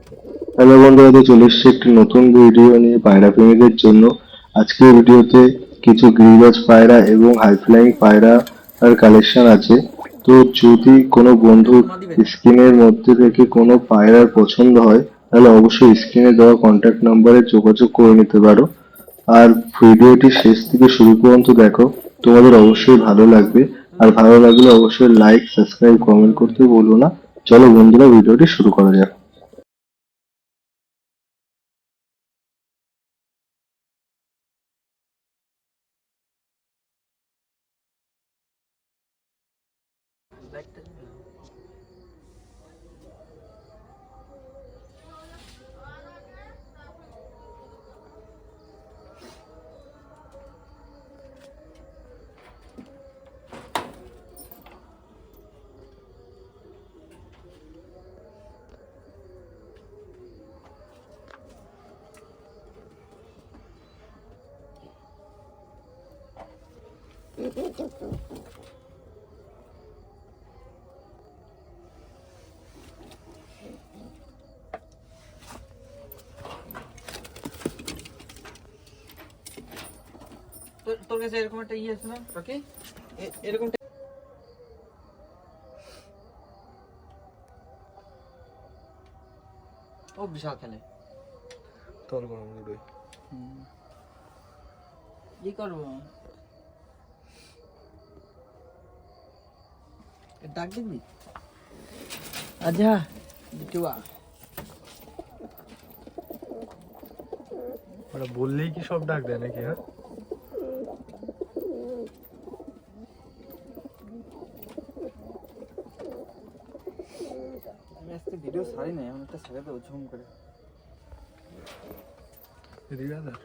Hello বন্ধুরা, তো চলে এসেছি একটি নতুন ভিডিও নিয়ে পায়রা প্রেমীদের জন্য। আজকের ভিডিওতে কিছু গিরিবাজ পায়রা এবং হাইফ্লাইং পায়রার কালেকশন আছে। তো যদি কোনো বন্ধুর স্ক্রিনের মধ্যে থেকে কোনো পায়রার পছন্দ হয়, তাহলে অবশ্যই স্ক্রিনে দেওয়া কন্ট্যাক্ট নাম্বারে যোগাযোগ করে নিতে পারো। আর ভিডিওটি শেষ থেকে শুরু পর্যন্ত দেখো, তোমাদের অবশ্যই ভালো লাগবে। আর ভালো লাগলে অবশ্যই লাইক, সাবস্ক্রাইব, কমেন্ট করতে ভুলো না। চলো বন্ধুরা, ভিডিওটি শুরু করা যাক। তোর কাছে এরকম একটা আছে না ওকে এরকম ও বিশাল খেলে তোর গরম দুটোই কি করবো ডাক দিবি আচ্ছা দিটুয়া ওরা বললেই কি সব ডাক দেয় নাকি? হ্যাঁ, আমি আজকে ভিডিও ছাড়ি নাই, আমি একটা ছেড়ে দেবো ঝুম করে। রিয়াদার